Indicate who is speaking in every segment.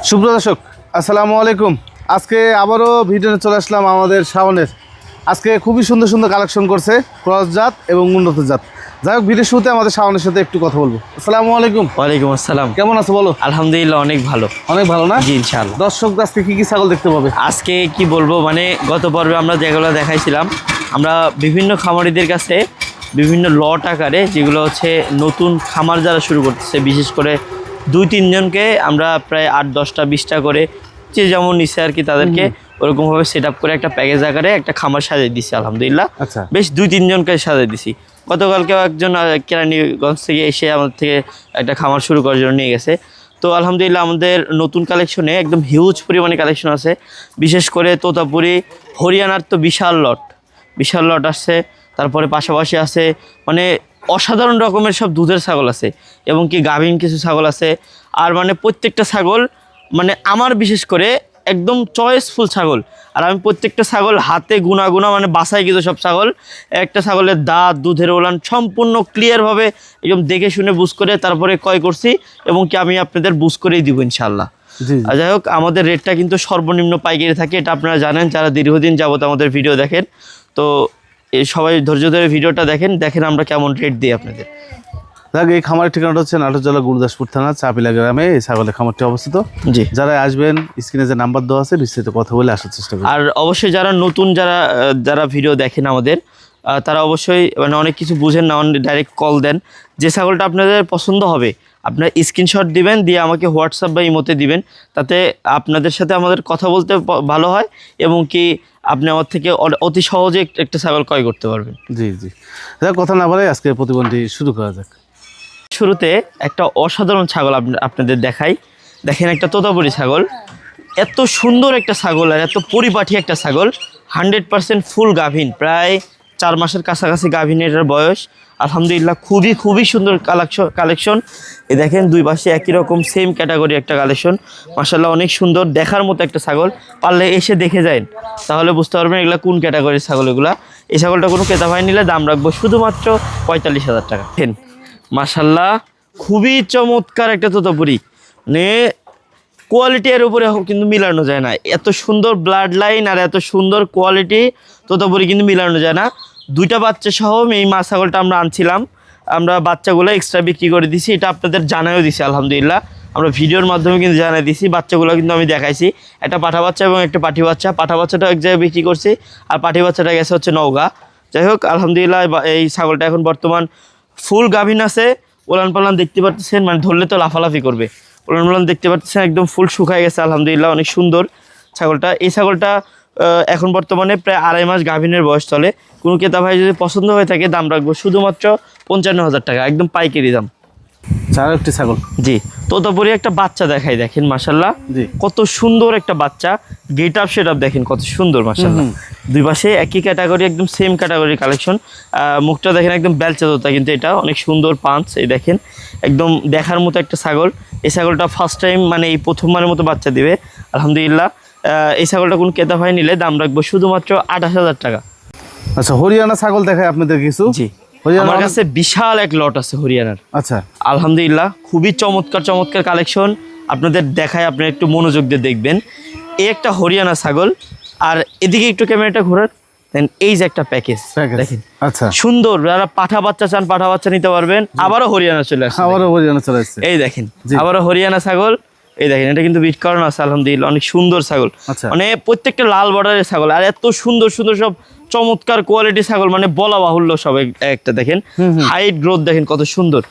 Speaker 1: সুপ্রিয় দর্শক আসসালামু আলাইকুম। আজকে আবারও ভিডিও চলে আসলাম আমাদের শাওনের। আজকে খুবই সুন্দর সুন্দর কালেকশন করছে ক্রস জাত এবং উন্নত জাত। যাই হোক, ভিডিও শুরুতে আমাদের শাওনের সাথে একটু কথা বলবো। আসসালামু আলাইকুম।
Speaker 2: ওয়ালাইকুম আসসালাম।
Speaker 1: কেমন আছো বলো?
Speaker 2: আলহামদুলিল্লাহ অনেক ভালো।
Speaker 1: অনেক ভালো না?
Speaker 2: জি ইনশাআল্লাহ।
Speaker 1: দর্শক আজকে কি কি ছাগল দেখতে পাবে?
Speaker 2: আজকে কি বলবো, মানে গত পর্বে আমরা যেগুলো দেখাইছিলাম, আমরা বিভিন্ন খামারিদের কাছে বিভিন্ন লট আকারে, যেগুলো হচ্ছে নতুন খামার যারা শুরু করতেছে, বিশেষ করে 2-3 জনকে আমরা প্রায় 8-10টা 20টা করে, যে যেমন নিচ্ছে আর কি, তাদেরকে ওরকমভাবে সেট আপ করে একটা প্যাকেজ আকারে একটা খামার সাজিয়ে দিচ্ছি আলহামদুলিল্লাহ।
Speaker 1: আচ্ছা,
Speaker 2: বেশ 2-3 জনকে সাজিয়ে দিছি। গতকালকেও একজন কেরানীগঞ্জ থেকে এসে আমাদের থেকে একটা খামার শুরু করার জন্য নিয়ে গেছে। তো আলহামদুলিল্লাহ আমাদের নতুন কালেকশনে একদম হিউজ পরিমাণে কালেকশন আছে। বিশেষ করে তোতাপুরি, হরিয়ানার তো বিশাল লট আসছে। তারপরে পাশাপাশি আছে মানে অসাধারণ রকমের সব দুধের ছাগল আছে, এবং কি গাভীন কিছু ছাগল আছে। আর মানে প্রত্যেকটা ছাগল মানে আমার বিশেষ করে একদম চয়েসফুল ছাগল। আর আমি প্রত্যেকটা ছাগল হাতে গুনা মানে বাসায় কিন্তু সব ছাগল, একটা ছাগলের দাঁত, দুধের ওলান সম্পূর্ণ ক্লিয়ারভাবে একদম দেখে শুনে বুঝ করে তারপরে ক্রয় করছি, এবং কি আমি আপনাদের বুঝ করেই দিব ইনশাআল্লাহ। আর যাই হোক, আমাদের রেটটা কিন্তু সর্বনিম্ন পাইকারি থাকে, এটা আপনারা জানেন যারা দীর্ঘদিন যাবত আমাদের ভিডিও দেখেন। তো সবাই ধৈর্য ধরে ভিডিওটা দেখেন আমরা কেমন রেট দিই আপনাদের।
Speaker 1: দেখ, এই খামারের ঠিকানাটা হচ্ছে নাটোর জেলা গুরুদাসপুর থানা চাপিলা গ্রামে এই ছাগলের খামারটি অবস্থিত।
Speaker 2: জি,
Speaker 1: যারা আসবেন স্ক্রিনে যে নাম্বার দেওয়া আছে বিস্তারিত কথা বলে আসার চেষ্টা করবেন।
Speaker 2: আর অবশ্যই যারা নতুন যারা ভিডিও দেখেন আমাদের, তারা অবশ্যই মানে অনেক কিছু বুঝেন না, ডাইরেক্ট কল দেন। যে ছাগলটা আপনাদের পছন্দ হবে আপনার স্ক্রিনশট দিবেন, দিয়ে আমাকে হোয়াটসঅ্যাপ বা ইমোতে দিবেন। তাতে আপনাদের সাথে আমাদের কথা বলতে ভালো হয়, এবং কি আপনি আমার থেকে অতি সহজে একটা ছাগল ক্রয় করতে পারবেন।
Speaker 1: জি জি, কথা না বলে আজকে প্রতিবন্ধী শুরু করা যাক।
Speaker 2: শুরুতে একটা অসাধারণ ছাগল আপনাদের দেখেন একটা তোতাপুরি ছাগল। এত সুন্দর একটা ছাগল আর এত পরিপাটি একটা ছাগল, 100% ফুল গাভীন, প্রায় 4 মাসের কাছাকাছি গাভীনের বয়স। আলহামদুলিল্লাহ খুবই সুন্দর কালেকশন। এই দেখেন দুই পাশে একই রকম সেম ক্যাটাগরি একটা কালেকশন, মাশাআল্লাহ অনেক সুন্দর দেখার মতো একটা ছাগল। পারলে এসে দেখে যান, তাহলে বুঝতে পারবেন এগুলা কোন ক্যাটাগরির ছাগল এগুলা। এই ছাগলটা কোনো ক্রেতা ভাই নিলে দাম রাখবো শুধুমাত্র 45,000 টাকা। মাশাআল্লাহ খুবই চমৎকার একটা তোতাপুরি, মানে কোয়ালিটি এর উপরে কিন্তু মিলানো যায় না। এত সুন্দর ব্লাড লাইন আর এত সুন্দর কোয়ালিটি তোতাপুরি কিন্তু মিলানো যায় না। 2টা বাচ্চা সহ এই মা ছাগলটা আমরা আনছিলাম, আমরা বাচ্চাগুলো এক্সট্রা বিক্রি করে দিছি, এটা আপনাদের জানাইও দিছি আলহামদুলিল্লাহ। আমরা ভিডিওর মাধ্যমে কিন্তু জানাই দিছি, বাচ্চাগুলো কিন্তু আমি দেখাইছি, একটা পাঠা বাচ্চা এবং একটা পাঠি বাচ্চা। পাঠা বাচ্চাটা এক জায়গায় বিক্রি করছি, আর পাঠি বাচ্চাটা গেছে হচ্ছে নওগাঁ। যাই হোক আলহামদুলিল্লাহ এই ছাগলটা এখন বর্তমান ফুল গাভীন আছে। ওলান পালান দেখতে পাচ্ছেন, মানে ধরলে তো লাফালাফি করবে। ওলান দেখতে পাচ্ছেন একদম ফুল শুকায় গেছে আলহামদুলিল্লাহ, অনেক সুন্দর ছাগলটা। এই ছাগলটা এখন বর্তমানে প্রায় 2.5 মাস গাভীনের বয়স চলে। কোনো ক্রেতা ভাই যদি পছন্দ হয়ে থাকে দাম রাখবো শুধুমাত্র 55,000 টাকা, একদম পাইকারি দাম।
Speaker 1: চার একটি ছাগল।
Speaker 2: জি, তোতাপুরি একটা বাচ্চা দেখাই, দেখেন মাশাআল্লাহ কত সুন্দর একটা বাচ্চা। গেট আপ সেট আপ দেখেন কত সুন্দর মাশাআল্লাহ। দুই পাশে একই ক্যাটাগরি, একদম সেম ক্যাটাগরি কালেকশন। মুখটা দেখেন একদম বেলচা তোতা, কিন্তু এটা অনেক সুন্দর পাঁচ। এই দেখেন একদম দেখার মতো একটা ছাগল। এই ছাগলটা ফার্স্ট টাইম মানে এই প্রথমবারের মতো বাচ্চা দিবে আলহামদুলিল্লাহ। এই ছাগলটা কোন ক্রেতা ভাই নিলে দাম রাখবো শুধুমাত্র 28,000 টাকা।
Speaker 1: আচ্ছা, হরিয়ানা ছাগল দেখায় আপনাদের কিছু।
Speaker 2: জি, আমার কাছে বিশাল এক লট আছে হরিয়ানার।
Speaker 1: আচ্ছা,
Speaker 2: আলহামদুলিল্লাহ খুবই চমৎকার কালেকশন আপনাদের দেখায়, আপনি একটু মনোযোগ দিয়ে দেখবেন। এই একটা হরিয়ানা ছাগল, আর এদিকে একটু ক্যামেরাটা ঘোরার দেন, এই যে একটা প্যাকেজ দেখেন।
Speaker 1: আচ্ছা,
Speaker 2: সুন্দর, যারা পাঠা বাচ্চা চান পাঠা বাচ্চা নিতে পারবেন। আবারও হরিয়ানা চলে আসছে, এই দেখেন আবারও হরিয়ানা ছাগল। এই দেখেন এটা কিন্তু বিট করানো আছে আলহামদুলিল্লাহ, অনেক সুন্দর ছাগল। মানে প্রত্যেকটা লাল বর্ডারের ছাগল, আর এত সুন্দর সব চমৎকার কোয়ালিটি ছাগল, মানে বলা বাহুল্য সব। একটা দেখেন হাইট গ্রোথ দেখেন কত সুন্দর।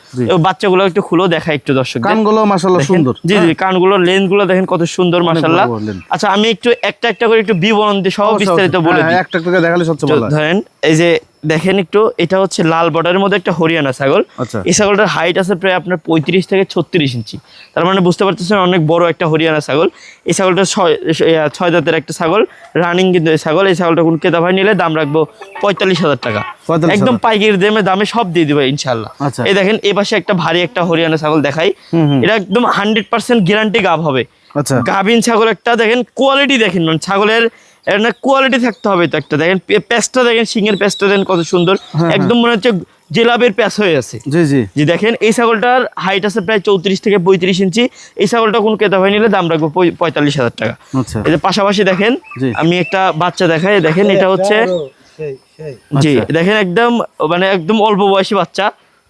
Speaker 2: বাচ্চাগুলো একটু খুলো দেখায় একটু দর্শক,
Speaker 1: কানগুলো মাশাআল্লাহ সুন্দর।
Speaker 2: জি কানগুলো লেন্সগুলো দেখেন কত সুন্দর মাশাআল্লাহ। আচ্ছা, আমি একটু একটা করে একটু বিবরণ দিয়ে সব বিস্তারিত বলে দিই।
Speaker 1: একটা করে দেখালে সবচেয়ে ভালো।
Speaker 2: ধরেন এই যে দেখেন একটু, এটা হচ্ছে লাল বর্ডারের মধ্যে একটা হরিয়ানা ছাগল। এই ছাগলটার হাইট আছে প্রায় আপনার 35 থেকে 36 ইঞ্চি, তার মানে বুঝতে পারতেছেন অনেক বড় একটা হরিয়ানা ছাগল। এই ছাগলটা 6 দাঁতের একটা ছাগল, রানিং কিন্তু এই ছাগলটা কোন ক্রেতা ভাই নিলে দাম রাখবো 45,000 টাকা, একদম পাইকারি দামে সব দিয়ে দিবে ইনশাআল্লাহ। এই দেখেন এই পাশে একটা ভারী একটা হরিয়ানা ছাগল দেখাই, এটা একদম 100% গ্যারান্টি গাভ হবে। গাভীন ছাগল একটা, দেখেন কোয়ালিটি দেখেন, মানে ছাগলের কোয়ালিটি থাকতে হবে তো একটা। দেখেন পেস্টটা দেখেন, সিংয়ের পেস্টটা দেখেন কত সুন্দর, একদম মনে হচ্ছে জেলাবের প্যাচ হয়ে আছে।
Speaker 1: জি জি
Speaker 2: জি দেখেন এই ছাগলটার হাইট আছে প্রায় 34 থেকে 35 ইঞ্চি। এই ছাগলটা কোনো ক্রেতা ভাই নিলে দাম রাখবো 45,000 টাকা।
Speaker 1: আচ্ছা
Speaker 2: এই যে পাশাপাশি দেখেন
Speaker 1: জি।
Speaker 2: আমি একটা বাচ্চা দেখাই, দেখেন এটা হচ্ছে জি
Speaker 1: আচ্ছা।
Speaker 2: দেখেন একদম মানে একদম অল্প বয়সী বাচ্চা,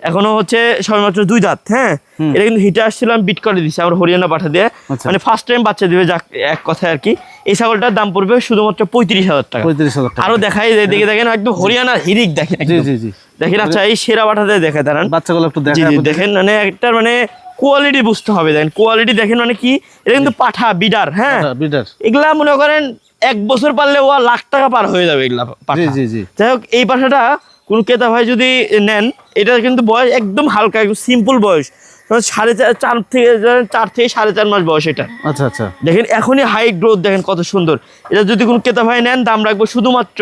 Speaker 2: এখনো হচ্ছে সবেমাত্র 2 দাঁত। হ্যাঁ, এটা কিন্তু হিটে আসছিল, আমি বিট করে দিচ্ছি আমার হরিয়ানা পাঠা দিয়ে,
Speaker 1: আচ্ছা।
Speaker 2: মানে ফার্স্ট টাইম বাচ্চা দিবে যাক এক কথায় আর কি। এই ছাগলটার দাম পড়বে শুধুমাত্র 35,000 টাকা।
Speaker 1: 35,000 টাকা।
Speaker 2: আরো দেখাই দেখে দেখেন একদম হরিয়ানা হিরিক দেখেন
Speaker 1: জি
Speaker 2: একদম।
Speaker 1: জি জি
Speaker 2: দেখেন আচ্ছা এই সেরা পাঠাতে দেখে দাঁড়ান
Speaker 1: বাচ্চাগুলো একটু
Speaker 2: জি
Speaker 1: দেখাই
Speaker 2: জি
Speaker 1: আপনাদের।
Speaker 2: দেখেন মানে একটা মানে কোয়ালিটি বুঝতে হবে, দেখেন কোয়ালিটি দেখেন মানে কি, এটা কিন্তু পাঠা বিডার। হ্যাঁ,
Speaker 1: বিডার।
Speaker 2: এগুলা মনে করেন 1 বছর পারলে ও লাখ টাকা পার হয়ে যাবে এগুলা পাঠা।
Speaker 1: জি জি জি
Speaker 2: যাই হোক এই পাঠাটা কোন ক্রেতা ভাই যদি নেন, এটা কিন্তু বয়স একদম হালকা, একদম সিম্পল বয়স, 4.5 থেকে 4.5 মাস বয়স এটা।
Speaker 1: আচ্ছা আচ্ছা
Speaker 2: দেখেন এখনই হাইট গ্রোথ দেখেন কত সুন্দর। এটা যদি কোন ক্রেতা ভাই নেন দাম রাখবো শুধুমাত্র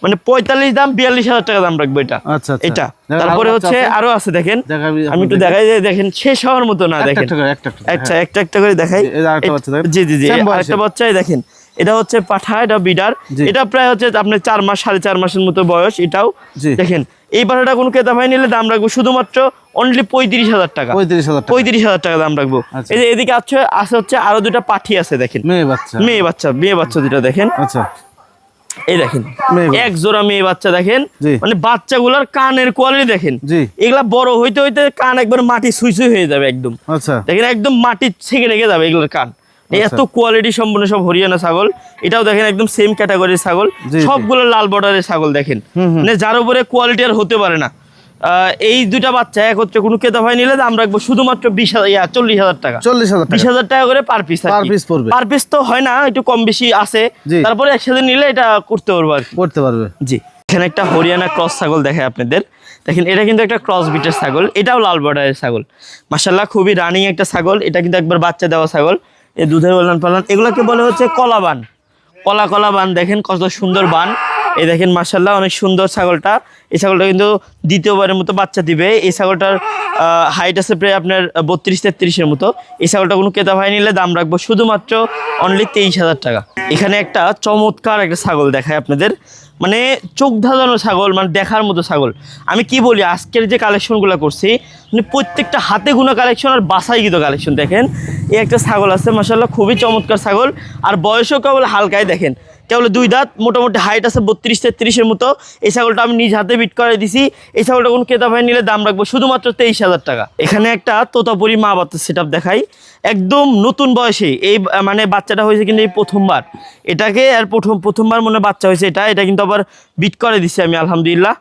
Speaker 2: মানে 45 দাম 42,000 টাকা দাম রাখবো এটা।
Speaker 1: আচ্ছা আচ্ছা
Speaker 2: এটা
Speaker 1: দেখেন,
Speaker 2: তারপরে
Speaker 1: আরো
Speaker 2: হচ্ছে
Speaker 1: বাচ্চা আছে?
Speaker 2: আরো আছে দেখেন,
Speaker 1: দেখাবি
Speaker 2: আমি একটু
Speaker 1: আপনাদের।
Speaker 2: দেখাই যে দেখেন শেষ হওয়ার মতো না,
Speaker 1: একটা
Speaker 2: দেখেন
Speaker 1: একটা করে, একটা একটা করে,
Speaker 2: আচ্ছা
Speaker 1: হ্যাঁ।
Speaker 2: একটা একটা করে দেখাই।
Speaker 1: এই যে আরেকটা বাচ্চা দেখেন।
Speaker 2: জি জি জি
Speaker 1: Same বয়সের।
Speaker 2: আরেকটা বাচ্চাই দেখেন, এটা হচ্ছে পাঠা, এটা বিডার।
Speaker 1: জি।
Speaker 2: এটা প্রায় হচ্ছে আপনার 4 মাস 4.5 মাসের মতো বয়স এটাও।
Speaker 1: জি।
Speaker 2: দেখেন এই পাঠাটা কোন ক্রেতা ভাই নিলে দাম রাখবো শুধুমাত্র অনলি 35,000 টাকা।
Speaker 1: 35,000 টাকা।
Speaker 2: 35,000 টাকা দাম রাখবো।
Speaker 1: আচ্ছা।
Speaker 2: এই যে এদিকে আছে হচ্ছে আরো 2টা পাঠি আছে দেখেন,
Speaker 1: মেয়ে বাচ্চা।
Speaker 2: মেয়ে বাচ্চা দুটা দেখেন।
Speaker 1: আচ্ছা
Speaker 2: এই দেখেন
Speaker 1: মেয়ে বাচ্চা।
Speaker 2: এক জোড়া মেয়ে বাচ্চা দেখেন,
Speaker 1: জি।
Speaker 2: মানে বাচ্চাগুলোর কানের কোয়ালিটি দেখেন।
Speaker 1: জি।
Speaker 2: এগুলা বড় হইতে হইতে কান একবার মাটি সুই হয়ে যাবে একদম।
Speaker 1: আচ্ছা
Speaker 2: দেখেন একদম মাটি ছেকে রেখে যাবে এগুলোর কান। এত কোয়ালিটি সম্পন্ন সব হরিয়ানা ছাগল। এটাও দেখেন একদম সেম ক্যাটাগরির ছাগল,
Speaker 1: জি, জি।
Speaker 2: সবগুলো লাল বর্ডারের ছাগল দেখেন, মানে যার উপরে কোয়ালিটি আর হতে পারে না। এই 2টা বাচ্চা একত্রে কোনো ক্রেতা ভাই নিলে দাম রাখবো শুধুমাত্র 40,000 টাকা।
Speaker 1: 40,000 টাকা
Speaker 2: 20,000 টাকা করে পার পিস।
Speaker 1: Per piece পড়বে।
Speaker 2: পার পিস তো হয় না, একটু কম বেশি আছে।
Speaker 1: জি।
Speaker 2: তারপরে একসাথে নিলে এটা করতে পারবো আর কি।
Speaker 1: করতে পারবে।
Speaker 2: জি, এখানে একটা হরিয়ানা ক্রস ছাগল দেখায় আপনাদের। দেখেন এটা কিন্তু একটা ক্রস বিটের ছাগল, এটাও লাল বর্ডারের ছাগল। মাশাআল্লাহ খুবই রানিং একটা ছাগল। এটা কিন্তু একবার বাচ্চা দেওয়া ছাগল। এই দুধের ওলান পালান এগুলোকে বলে হচ্ছে কলা বান, কলা বান। দেখেন কত সুন্দর বান। এই দেখেন মাশাআল্লাহ অনেক সুন্দর ছাগলটা। এই ছাগলটা কিন্তু দ্বিতীয়বারের মতো বাচ্চা দিবে। এই ছাগলটার হাইট আছে প্রায় আপনার 32-33-এর মতো। এই ছাগলটা কোনো ক্রেতা ভাই নিলে দাম রাখবো শুধুমাত্র অনলি 23,000 টাকা। এখানে একটা চমৎকার একটা ছাগল দেখায় আপনাদের, মানে চোখ ধাঁধানো ছাগল, মানে দেখার মতো ছাগল। আমি কি বলি আজকের যে কালেকশনগুলো করছি, মানে প্রত্যেকটা হাতে গোনা কালেকশন আর বাছাইকৃত কালেকশন। দেখেন এই একটা ছাগল আছে মাশাআল্লাহ খুবই চমৎকার ছাগল, আর বয়সও কেবল হালকায়। দেখেন কেবল 2 দাঁত, মোটামুটি হাইট আছে 32-33-এর মতো। এই ছাগলটা আমি নিজ হাতে বিট করে দিছি। এই ছাগলটা কোন ক্রেতা ভাই নিলে দাম রাখবো শুধুমাত্র 23,000 টাকা। এখানে একটা তোতাপুরি মা বাচ্চা সেটআপ দেখাই, একদম নতুন বয়সে। এই মানে বাচ্চাটা হয়েছে কিন্তু এই প্রথমবার, এটাকে আর প্রথমবার মনে বাচ্চা হয়েছে এটা কিন্তু আবার বিট করে দিছি আমি আলহামদুলিল্লাহ।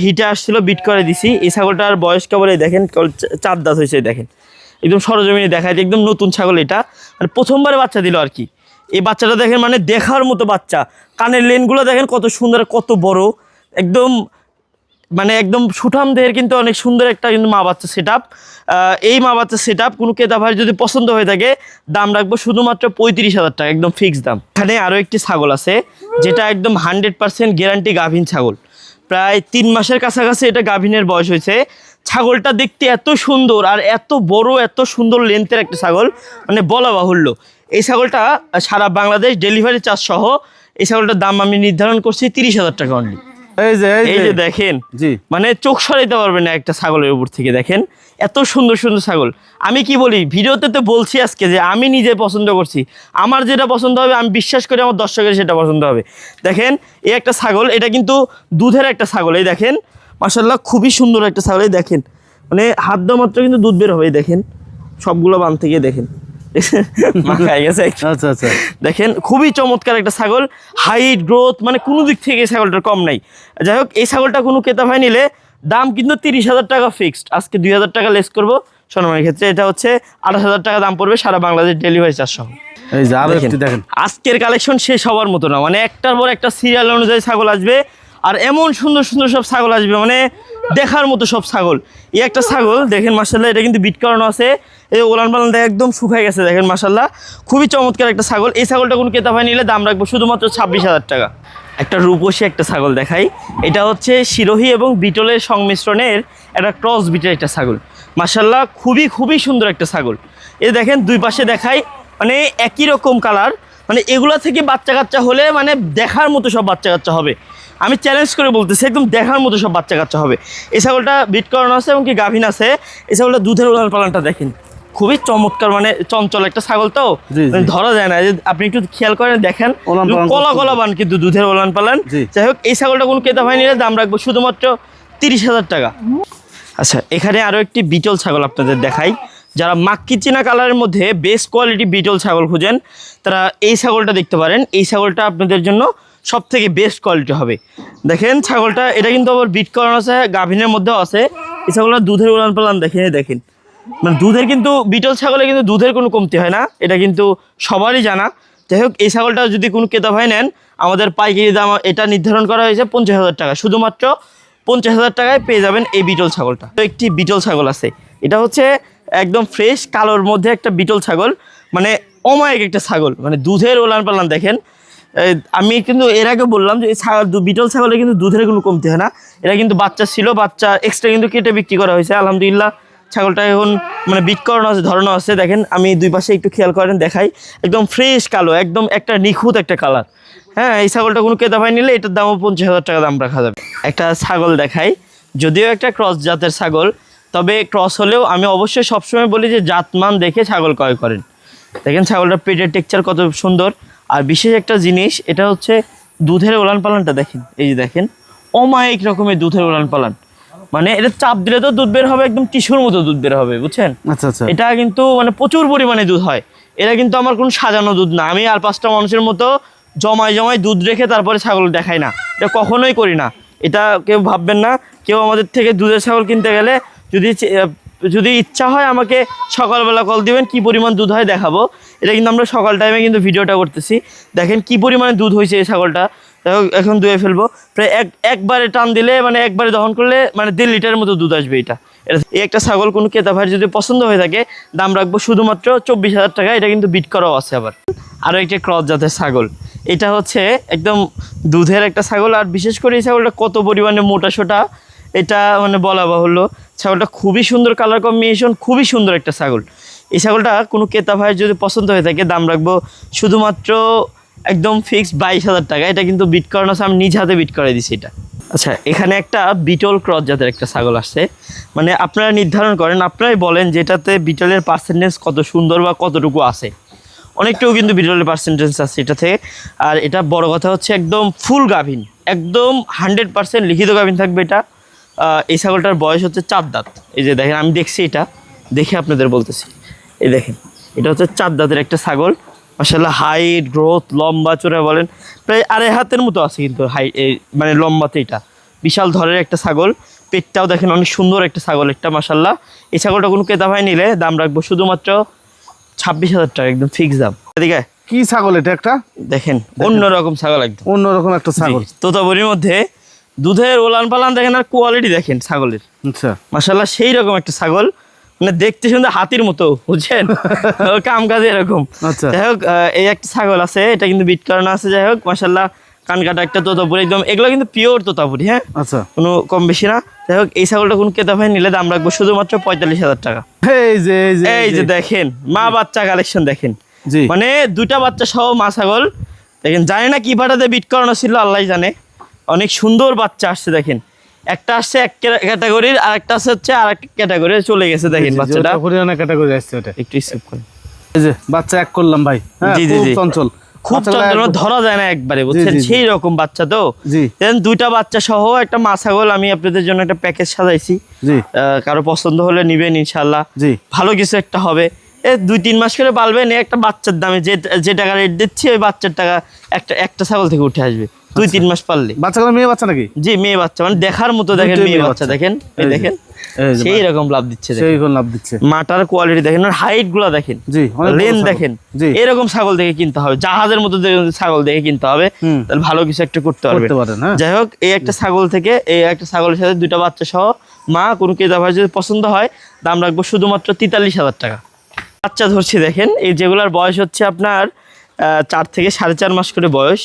Speaker 2: হিটে আসছিল, বিট করে দিছি। এই ছাগলটার বয়স কেবল এই দেখেন কেবল 4 দাঁত হয়েছে। দেখেন একদম সরজমিনে দেখায়, একদম নতুন ছাগল এটা, মানে প্রথমবারে বাচ্চা দিল আর কি। এই বাচ্চাটা দেখেন মানে দেখার মতো বাচ্চা, কানের লেনগুলো দেখেন কত সুন্দর কত বড়, একদম মানে একদম সুঠাম দেহের, কিন্তু অনেক সুন্দর একটা কিন্তু মা বাচ্চা সেটআপ। এই মা বাচ্চা সেটআপ কোনো ক্রেতা ভাই যদি পছন্দ হয়ে থাকে দাম রাখবো শুধুমাত্র 35,000 টাকা, একদম ফিক্সড দাম। এখানে আরও একটি ছাগল আছে যেটা একদম 100% গ্যারান্টি গাভীন ছাগল, প্রায় 3 মাসের কাছাকাছি এটা গাভীনের বয়স হয়েছে। ছাগলটা দেখতে এত সুন্দর আর এত বড়, এত সুন্দর লেন্থের একটা ছাগল, মানে বলা বাহুল্য। এই ছাগলটা সারা বাংলাদেশ ডেলিভারি চার্জ সহ এই ছাগলটার দাম আমি নির্ধারণ করছি 30,000 টাকা অনলি। এই যে দেখেন,
Speaker 1: জি।
Speaker 2: মানে চোখ সরাইতে পারবে না একটা ছাগলের উপর থেকে। দেখেন এত সুন্দর সুন্দর ছাগল। আমি কি বলি ভিডিওতে তো বলছি আজকে যে আমি নিজে পছন্দ করছি, আমার যেটা পছন্দ হবে আমি বিশ্বাস করি আমার দর্শকের সেটা পছন্দ হবে। দেখেন এই একটা ছাগল, এটা কিন্তু দুধের একটা ছাগল। এই দেখেন মাশাআল্লাহ খুবই সুন্দর একটা ছাগল। এই দেখেন মানে হাত দেওয়া মাত্র কিন্তু দুধ বের হবে। দেখেন সবগুলো বান থেকে দেখেন মাখায় গেছে।
Speaker 1: আচ্ছা আচ্ছা
Speaker 2: দেখেন খুবই চমৎকার একটা ছাগল, হাইট গ্রোথ মানে কোনো দিক থেকে এই ছাগলটার কম নাই। যাই হোক এই ছাগলটা কোনো ক্রেতা ভাই নিলে দাম কিন্তু 30,000 টাকা ফিক্সড। আজকে 2,000 টাকা লেস করবো সম্মানের ক্ষেত্রে। এটা হচ্ছে 28,000 টাকা দাম পড়বে সারা বাংলাদেশ ডেলিভারি চার্জ সহ।
Speaker 1: এই যে আরো একটু দেখেন,
Speaker 2: আজকের কালেকশন শেষ হওয়ার মতো না, মানে একটার পর একটা সিরিয়াল অনুযায়ী ছাগল আসবে, আর এমন সুন্দর সুন্দর সব ছাগল আসবে, মানে দেখার মতো সব ছাগল। এই একটা ছাগল দেখেন মাশাআল্লাহ, এটা কিন্তু বিট করানো আছে, এই ওলান পালান একদম শুকায় গেছে। দেখেন মাশাআল্লাহ খুবই চমৎকার একটা ছাগল। এই ছাগলটা কোন ক্রেতা ভাই নিলে দাম রাখবো শুধুমাত্র 26,000 টাকা। একটা রূপসী একটা ছাগল দেখাই, এটা হচ্ছে সিরোহী এবং বিটলের সংমিশ্রণের একটা ক্রস বিটের একটা ছাগল। মাশাআল্লাহ খুবই সুন্দর একটা ছাগল। এই দেখেন 2 পাশে দেখাই, মানে একই রকম কালার, মানে এগুলা থেকে বাচ্চা কাচ্চা হলে মানে দেখার মতো সব বাচ্চা কাচ্চা হবে। আমি চ্যালেঞ্জ করে বলতেছি একদম দেখার মতো সব বাচ্চা কাচ্চা হবে। এই ছাগলটা বিট করানো আছে এবং কি গাভিন আছে। এই ছাগলটা দুধের উলান পালানটা দেখেন, খুবই চমৎকার, মানে চঞ্চল একটা ছাগল তো,
Speaker 1: জি, জি।
Speaker 2: মানে ধরা যায় না। আপনি একটু খেয়াল করেন দেখেন,
Speaker 1: উলান পালান
Speaker 2: কলা কলা বান কিন্তু দুধের উলান পালান।
Speaker 1: জি।
Speaker 2: যাই হোক, এই ছাগলটা কোনো ক্রেতা ভাই নিলে দাম রাখবো শুধুমাত্র 30,000 টাকা। আচ্ছা, এখানে আরও একটি বিটল ছাগল আপনাদের দেখাই। যারা মাক্কি চীনা কালারের মধ্যে বেস্ট কোয়ালিটি বিটল ছাগল খুঁজেন তারা এই ছাগলটা দেখতে পারেন। এই ছাগলটা আপনাদের জন্য সব থেকে বেস্ট কোয়ালিটি হবে। দেখেন ছাগলটা, এটা কিন্তু আবার বিট করানো আছে, গাভিনের মধ্যেও আছে। এই ছাগলটা দুধের উলান পালান দেখেন, মানে দুধের কিন্তু বিটল ছাগলে কিন্তু দুধের কোনো কমতি হয় না, এটা কিন্তু সবারই জানা। যাই হোক, এই ছাগলটা যদি কোনো ক্রেতা ভাই নেন, আমাদের পাইকারি দাম এটা নির্ধারণ করা হয়েছে 50,000 টাকা। শুধুমাত্র 50,000 টাকায় পেয়ে যাবেন এই বিটল ছাগলটা। তো একটি বিটল ছাগল আছে, এটা হচ্ছে একদম ফ্রেশ কালোর মধ্যে একটা বিটল ছাগল, মানে অমায়িক একটা ছাগল, মানে দুধের ওলান পালান দেখেন। আমি কিন্তু এর আগে বললাম যে এই বিটল ছাগলে কিন্তু দুধের কোনো কমতি হয় না। এটা কিন্তু বাচ্চা ছিল, বাচ্চা এক্সট্রা কিন্তু কেটে বিক্রি করা হয়েছে। আলহামদুলিল্লাহ ছাগলটা এখন মানে বিট করানো আছে, ধরানো আছে। দেখেন আমি দুই পাশে একটু খেয়াল করেন দেখাই, একদম ফ্রেশ কালো, একদম একটা নিখুঁত একটা কালার। হ্যাঁ, এই ছাগলটা কোনো ক্রেতা ভাই নিলে এটার দামও 50,000 টাকা দাম রাখা যাবে। একটা ছাগল দেখাই, যদিও একটা ক্রস জাতের ছাগল, তবে ক্রস হলেও আমি অবশ্যই সবসময় বলি যে জাতমান দেখে ছাগল ক্রয় করেন। দেখেন ছাগলটার পেটের টেক্সচার কত সুন্দর। আর বিশেষ একটা জিনিস, এটা হচ্ছে দুধের উলান পালানটা দেখেন, এই যে দেখেন অমায়িক রকমের দুধের উলান পালান, মানে এটা চাপ দিলে তো দুধ বের হবে, একদম টিস্যুর মতো দুধ বের হবে, বুঝছেন?
Speaker 1: আচ্ছা আচ্ছা।
Speaker 2: এটা কিন্তু মানে প্রচুর পরিমাণে দুধ হয়। এটা কিন্তু আমার কোনো সাজানো দুধ না, আমি আর 5টা মানুষের মতো জমায় দুধ রেখে তারপরে ছাগল দেখাই না, এটা কখনোই করি না। এটা কেউ ভাববেন না। কেউ আমাদের থেকে দুধের ছাগল কিনতে গেলে যদি ইচ্ছা হয় আমাকে সকালবেলা কল দিবেন, কি পরিমাণ দুধ হয় দেখাবো। এটা কিন্তু আমরা সকাল টাইমে কিন্তু ভিডিওটা করতেছি। দেখেন কি পরিমাণে দুধ হয়েছে এই ছাগলটা। এখন ধুয়ে ফেলবো, প্রায় একবারে টান দিলে, মানে একবারে দহন করলে মানে 1.5 লিটারের মতো দুধ আসবে এটা। এই একটা ছাগল কোনো ক্রেতা ভাইয়ের যদি পছন্দ হয়ে থাকে, দাম রাখবো শুধুমাত্র 24,000 টাকা। এটা কিন্তু বিট করাও আছে। আবার আরও একটা ক্রস জাতের ছাগল, এটা হচ্ছে একদম দুধের একটা ছাগল। আর বিশেষ করে এই ছাগলটা কত পরিমাণে মোটা সোটা এটা মানে বলা বাহুল্য। ছাগলটা খুবই সুন্দর কালার কম্বিনেশন, খুবই সুন্দর একটা ছাগল। এই ছাগলটা কোনো ক্রেতা ভাইয়ের যদি পছন্দ হয়ে থাকে, দাম রাখবো শুধুমাত্র একদম ফিক্সড 22,000 টাকা। এটা কিন্তু বিট করানো আছে, আমি নিজ হাতে বিট করে দিছি এটা। আচ্ছা, এখানে একটা বিটল ক্রস জাতের একটা ছাগল আসছে, মানে আপনারা নির্ধারণ করেন, আপনারাই বলেন যেটাতে বিটলের পার্সেন্টেজ কত সুন্দর বা কতটুকু আছে। অনেকটাও কিন্তু বিটলের পার্সেন্টেজ আছে এটা থেকে। আর এটা বড় কথা হচ্ছে একদম ফুল গাভিন, একদম 100% লিখিত গাভিন থাকবে এটা। এই ছাগলটার বয়স হচ্ছে 4 দাঁত। এই যে দেখেন, আমি দেখছি, এটা দেখে আপনাদের বলতেছি। এই দেখেন, এটা হচ্ছে 4 দাঁতের একটা ছাগল। মাশাআল্লাহ হাইট, গ্রোথ, লম্বা চোরা বলেন প্রায় 2.5 হাতের মতো আছে কিন্তু মানে লম্বাতে। এটা বিশাল ধরের একটা ছাগল। পেটটাও দেখেন অনেক সুন্দর একটা ছাগল একটা, মাশাআল্লাহ। এই ছাগলটা কোনো ক্রেতা ভাই নিলে দাম রাখবো শুধুমাত্র 26,000 টাকা, একদম ফিক্স দাম। এদিকে
Speaker 1: কি ছাগল এটা? একটা
Speaker 2: দেখেন অন্যরকম ছাগল, একদম
Speaker 1: অন্যরকম একটা ছাগল,
Speaker 2: তোতাপুরির মধ্যে দুধের ওলান পালান দেখেন, আর কোয়ালিটি দেখেন ছাগলের।
Speaker 1: আচ্ছা
Speaker 2: মাশাআল্লাহ সেই রকম একটা ছাগল, মানে দেখতে শুনতে হাতির মতো, বুঝছেন? কাম কাজে এরকম।
Speaker 1: আচ্ছা।
Speaker 2: যাই হোক, এই একটা ছাগল আছে, এটা কিন্তু বিট করানো আছে। যাই হোক, মাশাআল্লাহ কান কাটা একটা তোতাপুরি, একদম এগুলো কিন্তু পিওর তোতাপুরি। হ্যাঁ,
Speaker 1: আচ্ছা,
Speaker 2: কোনো কম বেশি না। যাই হোক, এই ছাগলটা কোন ক্রেতা ভাই নিলে দাম রাখবো শুধুমাত্র 45,000 টাকা। এই যে দেখেন মা বাচ্চা কালেকশন দেখেন,
Speaker 1: জি,
Speaker 2: মানে 2টা বাচ্চা সহ মা ছাগল দেখেন। জানি না কি ভাটাতে বিট করানো ছিল, আল্লাহ জানে। অনেক সুন্দর বাচ্চা আসছে দেখেন, একটা আসছে এক ক্যাটাগরির, আর একটা হচ্ছে আর এক ক্যাটাগরি চলে গেছে। দেখেন বাচ্চাটা
Speaker 1: হরিয়ানা ক্যাটাগরি আসছে, ওটা
Speaker 2: একটু স্কিপ করেন।
Speaker 1: এই যে বাচ্চা এক করলাম ভাই। হ্যাঁ,
Speaker 2: জি, জি,
Speaker 1: খুব
Speaker 2: জি।
Speaker 1: চঞ্চল,
Speaker 2: খুব
Speaker 1: বাচ্চাগুলো
Speaker 2: চঞ্চল,
Speaker 1: একদম-
Speaker 2: ধরা যায় না একবারে, বুঝছেন?
Speaker 1: জি, জি।
Speaker 2: সেই রকম বাচ্চা তো।
Speaker 1: জি,
Speaker 2: দেন 2টা বাচ্চা সহ একটা মা ছাগল আমি আপনাদের জন্য একটা প্যাকেজ সাজাইছি।
Speaker 1: জি,
Speaker 2: কারো পছন্দ হলে নিবেন ইনশাল্লাহ।
Speaker 1: জি।
Speaker 2: ভালো কিছু একটা হবে। 2-3 মাস করে পালবেন, একটা বাচ্চার দামে যে টাকা রেট দিচ্ছি, ওই বাচ্চার টাকা একটা ছাগল থেকে উঠে আসবে 2-3 মাস পারলে।
Speaker 1: বাচ্চাগুলো মেয়ে বাচ্চা নাকি?
Speaker 2: জি, মেয়ে বাচ্চা, মানে দেখার মতো দেখেন,
Speaker 1: দুটোই
Speaker 2: মেয়ে
Speaker 1: মেয়ে
Speaker 2: বাচ্চা
Speaker 1: বাচ্চা।
Speaker 2: দেখেন, এই
Speaker 1: এই যে,
Speaker 2: দেখেন
Speaker 1: এই যে
Speaker 2: সেই রকম লাভ দিচ্ছে দেখেন।
Speaker 1: সেই কোন লাভ দিচ্ছে।
Speaker 2: মাটার কোয়ালিটি দেখেন, হাইট গুলা দেখেন,
Speaker 1: জি, অনেক বড়
Speaker 2: লেন
Speaker 1: ছাগল।
Speaker 2: দেখেন।
Speaker 1: জি।
Speaker 2: এরকম ছাগল দেখে কিনতে হবে, জাহাজের মতো ছাগল দেখে কিনতে হবে,
Speaker 1: হুম।
Speaker 2: তাহলে ভালো কিছু একটা করতে পারবে।
Speaker 1: করতে পারেন, হ্যাঁ।
Speaker 2: যাই হোক, এই একটা ছাগল থেকে, এই একটা ছাগলের সাথে 2টা বাচ্চা সহ মা, কোনো ক্রেতা ভাই যদি পছন্দ হয়, দাম রাখবো শুধুমাত্র 43,000 টাকা। বাচ্চা ধরছি দেখেন, এই যেগুলার বয়স হচ্ছে আপনার 4 থেকে 4.5 মাস করে বয়স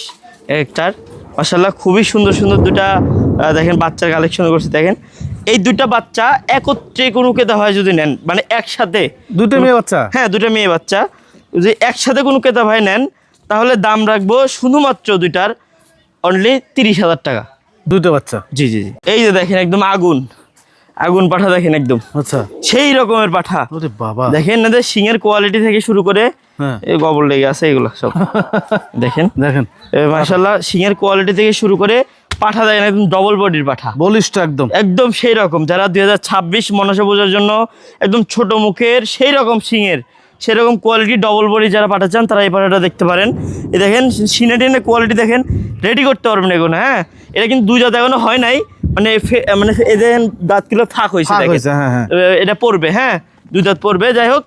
Speaker 2: একটার। মাশাআল্লাহ খুবই সুন্দর সুন্দর 2টা দেখেন বাচ্চার কালেকশন করছে দেখেন। এই 2টা বাচ্চা একত্রে কোনো ক্রেতা ভাই যদি নেন, মানে একসাথে
Speaker 1: দুটো মেয়ে বাচ্চা?
Speaker 2: হ্যাঁ, 2টা মেয়ে বাচ্চা যদি একসাথে কোনো ক্রেতা ভাই নেন, তাহলে দাম রাখবো শুধুমাত্র 2টার অনলি 30,000 টাকা।
Speaker 1: দুইটা বাচ্চা।
Speaker 2: জি জি জি, এই যে দেখেন একদম আগুন আগুন পাঠা দেখেন একদম
Speaker 1: আচ্ছা।
Speaker 2: সেই রকমের পাঠা।
Speaker 1: ওরে বাবা,
Speaker 2: দেখেন এদের শিঙের কোয়ালিটি থেকে শুরু করে
Speaker 1: হ্যাঁ
Speaker 2: এই গবর লেগে আছে এগুলো সব দেখেন
Speaker 1: দেখেন
Speaker 2: মাশাআল্লাহ, শিঙের কোয়ালিটি থেকে শুরু করে পাঠা দেখেন একদম ডবল বডির পাঠা,
Speaker 1: বলিষ্ঠ একদম।
Speaker 2: একদম সেই রকম যারা 2026 মনসা পূজার জন্য একদম ছোট মুখের সেই রকম শিঙের সেরকম কোয়ালিটি ডবল বডি যারা পাঠা চান তারা এই পাঠাটা দেখতে পারেন। এই দেখেন সিনে টিনের কোয়ালিটি দেখেন, রেডি করতে পারবেন এখন। হ্যাঁ, এটা কিন্তু দুই জাত এখনো হয় নাই, মানে মানে এই দেখেন দাঁতগুলো ফাঁক হয়েছে,
Speaker 1: ফাঁক
Speaker 2: দেখেন।
Speaker 1: হয়েছে, হ্যাঁ, হ্যাঁ।
Speaker 2: এটা পড়বে, হ্যাঁ দুই দাঁত পড়বে। যাই হোক,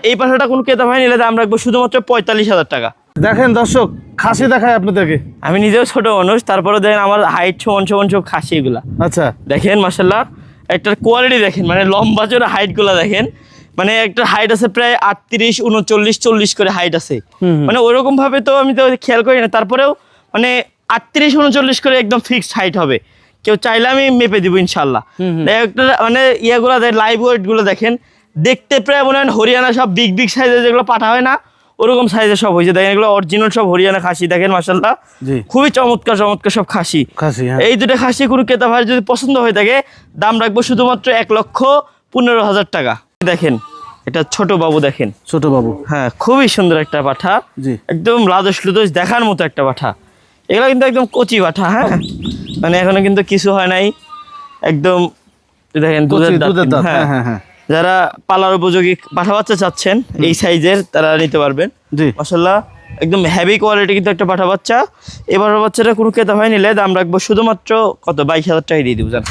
Speaker 2: এই পাঠাটা কোনো ক্রেতা ভাই নিলে দাম রাখবো শুধুমাত্র 45,000 টাকা।
Speaker 1: দেখেন দর্শক, খাসি দেখায় আপনাদেরকে।
Speaker 2: আমি নিজেও ছোট মানুষ, তারপরে দেখেন আমার হাইট সমান সমান সব খাসি এগুলা।
Speaker 1: আচ্ছা,
Speaker 2: দেখেন মাশাআল্লাহ, একটা কোয়ালিটি দেখেন, মানে লম্বা চড়া হাইটগুলো দেখেন, মানে একটা হাইট আছে প্রায় 38, 39, 40 করে হাইট আছে। মানে ওইরকম ভাবে তো আমি তো খেয়াল করি না, তারপরেও মানে 38, 39 করে একদম ফিক্সড হাইট হবে। কেউ চাইলে আমি মেপে দিব ইনশাল্লাহ। একটা মানে ইয়েগুলো লাইভ ওয়েট গুলো দেখেন, দেখতে প্রায় মনে হয় হরিয়ানা সব বিগ বিগ সাইজের যেগুলো পাঠা হয় না, ওরকম সাইজের সব হয়েছে। দেখেন এগুলো অরিজিনাল সব হরিয়ানা খাসি, দেখেন মাশাআল্লাহ খুবই চমৎকার চমৎকার সব খাসি।
Speaker 1: হ্যাঁ।
Speaker 2: এই দুটো খাসি কোনো ক্রেতা ভাই যদি পছন্দ হয়ে থাকে, দাম রাখবো শুধুমাত্র 1,15,000 টাকা। দেখেন এটা ছোট বাবু, দেখেন
Speaker 1: ছোট বাবু,
Speaker 2: হ্যাঁ খুবই সুন্দর একটা পাঠা,
Speaker 1: জি
Speaker 2: একদম লাদস লুদস দেখার মতো একটা পাঠা। এগুলো কিন্তু একদম কচি পাঠা, হ্যাঁ মানে এখনো কিন্তু কিছু হয় নাই, একদম দেখেন দুধের দাঁত। হ্যাঁ হ্যাঁ হ্যাঁ, যারা পালার উপযোগী পাঠা বাচ্চা চাচ্ছেন এই সাইজের তারা নিতে পারবেন।
Speaker 1: জি
Speaker 2: মাশাআল্লাহ একদম হেভি কোয়ালিটি কিন্তু একটা পাঠা বাচ্চা। এবার বাচ্চাটা কোনো ক্রেতা ভাই নিলে দাম রাখবো শুধুমাত্র কত 22,000 টাকায় দিয়ে দিব। জান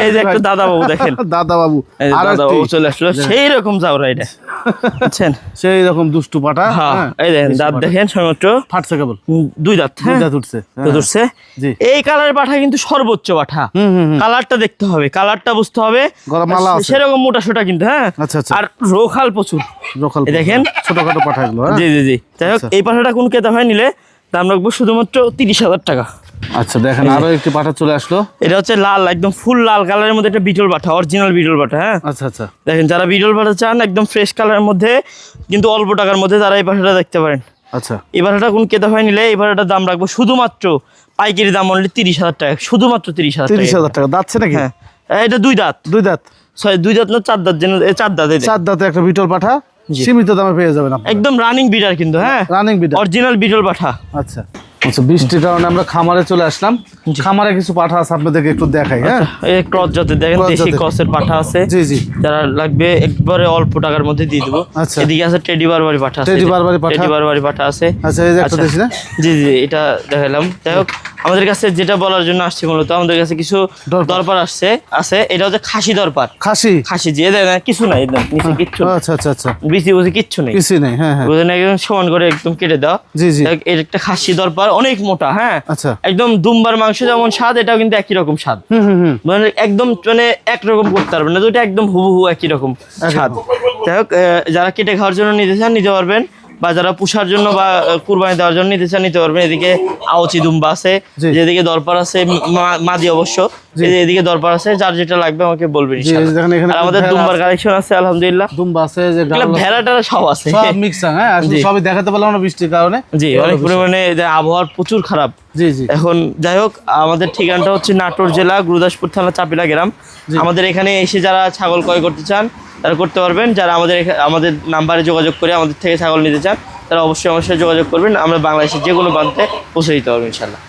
Speaker 2: এই যে একটা দাদা বাবু দেখেন,
Speaker 1: দাদা বাবু,
Speaker 2: এই যে দাদা বাবু চলে আসলো, সেই রকম যাওরা এটা বুঝছেন,
Speaker 1: সেই রকম দুষ্টু পাঠা।
Speaker 2: হ্যাঁ এই দেখেন দাঁত দেখেন সর্বোচ্চ
Speaker 1: ফাটছে কেবল,
Speaker 2: দুই দাঁত,
Speaker 1: দুই দাঁত উঠছে,
Speaker 2: উঠছে।
Speaker 1: জি,
Speaker 2: এই কালারের পাঠা কিন্তু সর্বোচ্চ পাঠা, কালারটা দেখতে হবে, কালারটা বুঝতে হবে,
Speaker 1: গলামালা আছে
Speaker 2: সেরকম মোটা সোটা কিন্তু। হ্যাঁ
Speaker 1: আচ্ছা আচ্ছা,
Speaker 2: আর রোখাল প্রচুর,
Speaker 1: রোখাল
Speaker 2: দেখেন
Speaker 1: ছোটখাটো পাঠা এগুলো।
Speaker 2: জি জি জি। যাই হোক, এই পাঠাটা কোন ক্রেতা ভাই নিলে দাম রাখবো শুধুমাত্র 30,000 টাকা।
Speaker 1: আচ্ছা দেখেন আরো একটি পাঠা চলে আসলো,
Speaker 2: এটা হচ্ছে লাল, একদম ফুল লাল কালারের মধ্যে একটা বিটল পাঠা, অরিজিনাল বিটল পাঠা। হ্যাঁ
Speaker 1: আচ্ছা আচ্ছা,
Speaker 2: দেখেন যারা বিটল পাঠা চান একদম ফ্রেশ কালারের মধ্যে কিন্তু অল্প টাকার মধ্যে, তারা এই পাঠাটা দেখতে পারেন।
Speaker 1: আচ্ছা,
Speaker 2: এই পাঠাটা কোন ক্রেতা ভাই নিলে এই পাঠাটার দাম রাখবো শুধুমাত্র পাইকারি দাম অনলি 30,000 টাকা, শুধুমাত্র 30,000 টাকা।
Speaker 1: 30,000 টাকা দাঁতছে নাকি?
Speaker 2: হ্যাঁ এটা দুই দাঁত,
Speaker 1: দুই দাঁত,
Speaker 2: সরি দুই দাঁত না চার দাঁত, যেন চার দাঁত,
Speaker 1: চার দাঁতে একটা বিটল পাঠা, সীমিত দামে পেয়ে যাবেন আপনারা।
Speaker 2: একদম রানিং বিটার কিন্তু, হ্যাঁ
Speaker 1: রানিং বিটল,
Speaker 2: অরিজিনাল বিটল পাঠা।
Speaker 1: আচ্ছা আচ্ছা, বৃষ্টির কারণে আমরা খামারে চলে আসলাম। খামারে কিছু পাঠা আছে, আপনাদেরকে একটু দেখাই। হ্যাঁ
Speaker 2: এই ক্রস জাতের দেখেন,
Speaker 1: ক্রস
Speaker 2: দেশি
Speaker 1: জাতের।
Speaker 2: ক্রসের পাঠা আছে।
Speaker 1: জি জি,
Speaker 2: যারা লাগবে একবারে অল্প টাকার মধ্যে দিয়ে দেবো।
Speaker 1: আচ্ছা।
Speaker 2: এদিকে আছে টেডি বারবারি পাঠা আছে,
Speaker 1: টেডি বারবারি পাঠা।
Speaker 2: টেডি বারবারি পাঠা আছে।
Speaker 1: আচ্ছা এই যে একটা
Speaker 2: আচ্ছা।
Speaker 1: দেশি না?
Speaker 2: জি জি, এটা দেখালাম। যাই হোক, আমাদের কাছে যেটা বলার জন্য আসছে মূলত, আমাদের কাছে কিছু দরপার আছে। এটা হচ্ছে খাসি দরপার,
Speaker 1: খাসি
Speaker 2: খাসি যে কিছু নাই, নিচে কিচ্ছু নাই,
Speaker 1: আচ্ছা আচ্ছা আচ্ছা,
Speaker 2: বিচি বুঝি কিচ্ছু নেই,
Speaker 1: কিছু নেই। হ্যাঁ হ্যাঁ,
Speaker 2: বুঝলেন, একদম সমান করে একদম কেটে দাও।
Speaker 1: জি জি,
Speaker 2: এর একটা খাসি দরপার, অনেক মোটা। হ্যাঁ
Speaker 1: আচ্ছা,
Speaker 2: একদম দুম্বার মাংস যেমন স্বাদ, এটাও কিন্তু একই রকম স্বাদ। মানে একদম মানে একরকম করতে পারবেন না, দুটো একদম হুবহু একই রকম স্বাদ। যাই হোক, যারা কেটে খাওয়ার জন্য নিতে চান নিতে পারবেন, বা যারা পুষার জন্য বা কুরবানি দেওয়ার জন্য নিতে চান নিতে পারবেন। এদিকে আউচি দুম্বা আছে, যেদিকে দরপার আছে মাদি অবশ্য, এদিকে দরপার আছে, যার যেটা লাগবে আমাকে বলবেন ইনশাআল্লাহ। আর আমাদের দুম্বার কালেকশন আছে আলহামদুলিল্লাহ,
Speaker 1: দুম্বা আছে, যে
Speaker 2: ভেড়া টেরা সব আছে,
Speaker 1: সব মিক্সার। হ্যাঁ আসলে সবই দেখাতে পারলাম না বৃষ্টির কারণে।
Speaker 2: জি, অনেক পরিমাণে আবহাওয়া প্রচুর খারাপ।
Speaker 1: জি জি,
Speaker 2: এখন যাই হোক, আমাদের ঠিকানাটা হচ্ছে নাটোর জেলা গুরুদাসপুর থানা চাপিলা গ্রাম। আমাদের এখানে এসে যারা ছাগল ক্রয় করতে চান তারা করতে পারবেন। যারা আমাদের নাম্বারে যোগাযোগ করে আমাদের থেকে ছাগল নিতে চান তারা অবশ্যই আমার সাথে যোগাযোগ করবেন। আমরা বাংলাদেশের যে কোনো প্রান্তে পৌঁছে দিতে পারবো ইনশাল্লাহ।